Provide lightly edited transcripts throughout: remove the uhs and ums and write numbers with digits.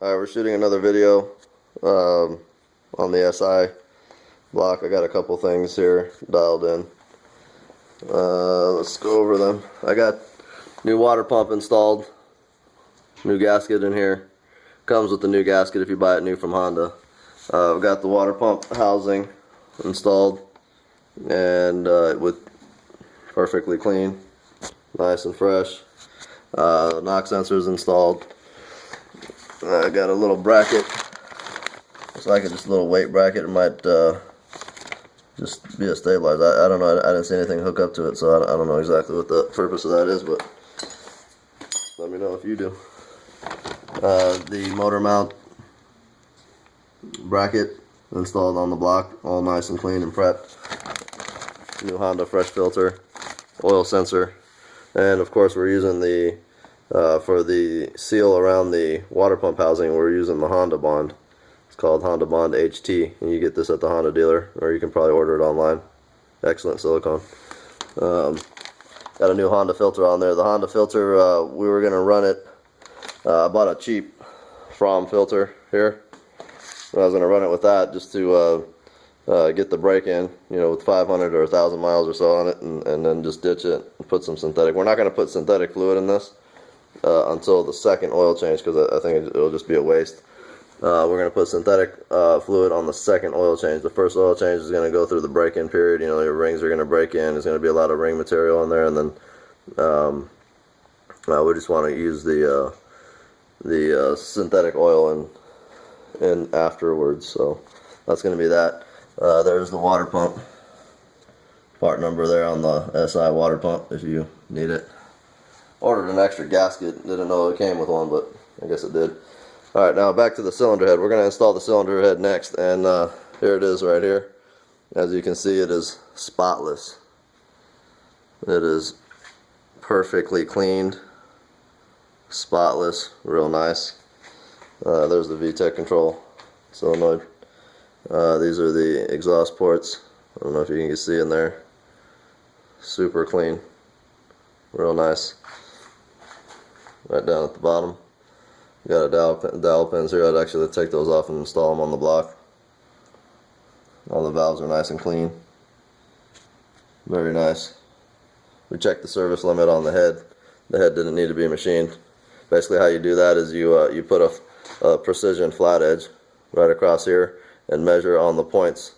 Alright, we're shooting another video on the SI block. I got a couple things here dialed in. Let's go over them. I got new water pump installed, new gasket in here. Comes with the new gasket if you buy it new from Honda. I've got the water pump housing installed and with perfectly clean, nice and fresh. Knock sensors installed. I got a little bracket. It's like just a little weight bracket. It might just be a stabilizer. I don't know. I didn't see anything hook up to it, so I don't know exactly what the purpose of that is, but let me know if you do. The motor mount bracket installed on the block, all nice and clean and prepped. New Honda fresh filter, oil sensor, and of course we're using the for the seal around the water pump housing, we're using the Honda Bond. It's called Honda Bond HT, and you get this at the Honda dealer, or you can probably order it online. Excellent silicone. Got a new Honda filter on there. The Honda filter, we were going to run it. I bought a cheap From filter here. I was going to run it with that just to get the brake in, you know, with 500 or 1,000 miles or so on it, and then just ditch it and put some synthetic. We're not going to put synthetic fluid in this until the second oil change, because I think it'll just be a waste. We're going to put synthetic fluid on the second oil change. The first oil change is going to go through the break-in period. You know, your rings are going to break in. There's going to be a lot of ring material in there, and then we just want to use the synthetic oil in afterwards. So that's going to be that. There's the water pump. Part number there on the SI water pump if you need it. Ordered an extra gasket. Didn't know it came with one, but I guess it did. Alright, now back to the cylinder head. We're going to install the cylinder head next, and here it is right here. As you can see, it is spotless. It is perfectly cleaned, spotless, real nice. There's the VTEC control solenoid. These are the exhaust ports. I don't know if you can see in there. Super clean, real nice. Right down at the bottom. Got a dowel pins here. I'd actually take those off and install them on the block. All the valves are nice and clean. Very nice. We checked the service limit on the head. The head didn't need to be machined. Basically how you do that is you put a precision flat edge right across here and measure on the points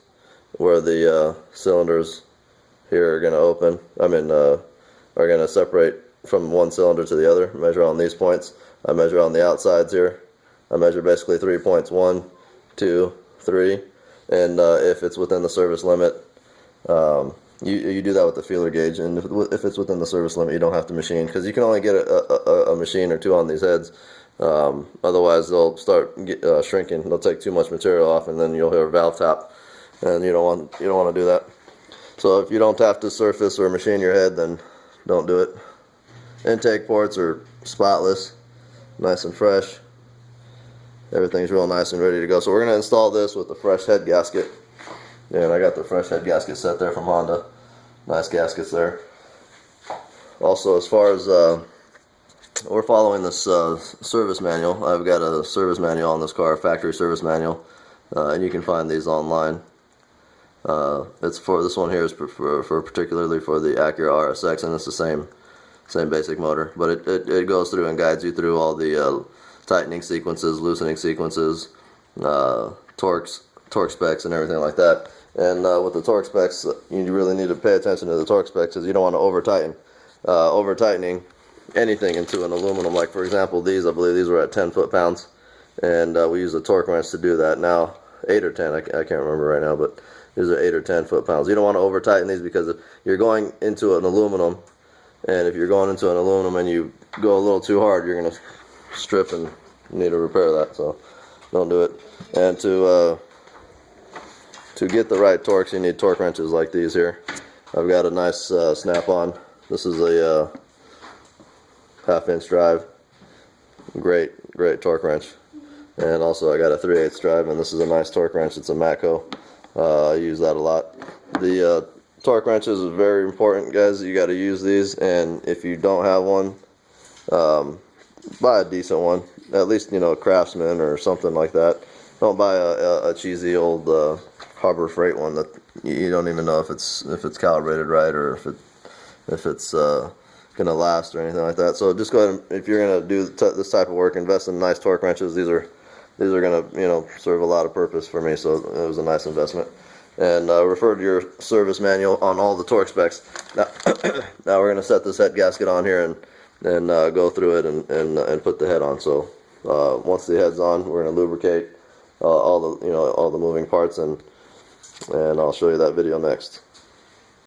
where the cylinders here are going to open. Are going to separate from one cylinder to the other. Measure on these points. I measure on the outsides here. I measure basically 3 points, 1, 2, 3, and if it's within the service limit, you do that with the feeler gauge, and if it's within the service limit, you don't have to machine, because you can only get a machine or two on these heads. Otherwise they'll start shrinking. They'll take too much material off, and then you'll hear a valve tap, and you don't want to do that. So if you don't have to surface or machine your head, then don't do it. Intake ports are spotless, nice and fresh. Everything's real nice and ready to go. So we're going to install this with the fresh head gasket. And I got the fresh head gasket set there from Honda. Nice gaskets there. Also, as far as we're following this service manual. I've got a service manual on this car, factory service manual, and you can find these online. It's for this one here is for particularly for the Acura RSX, and it's the same basic motor, but it goes through and guides you through all the tightening sequences, loosening sequences, torque specs, and everything like that. And with the torque specs, you really need to pay attention to the torque specs, because you don't want to over tighten. Over tightening anything into an aluminum, like for example these, I believe these were at 10 foot-pounds, and we use a torque wrench to do that. Now 8 or 10, I can't remember right now, but these are 8 or 10 foot-pounds. You don't want to over tighten these, because if you're going into an aluminum, and if you're going into an aluminum and you go a little too hard, you're going to strip and need to repair that, so don't do it. And to get the right torques, you need torque wrenches like these here. I've got a nice snap-on. This is a half-inch drive. Great torque wrench. And also I got a 3/8 drive, and this is a nice torque wrench. It's a Matco. I use that a lot. The torque wrenches is very important, guys. You got to use these, and if you don't have one, buy a decent one. at least, you know, a Craftsman or something like that. Don't buy a cheesy old Harbor Freight one that you don't even know if it's calibrated right, or if it's gonna last or anything like that. So just go ahead and, if you're gonna do this type of work, invest in nice torque wrenches. These are gonna, you know, serve a lot of purpose for me, so it was a nice investment. And refer to your service manual on all the torque specs. Now, now we're gonna set this head gasket on here and go through it and put the head on. So once the head's on, we're gonna lubricate all the moving parts, and I'll show you that video next.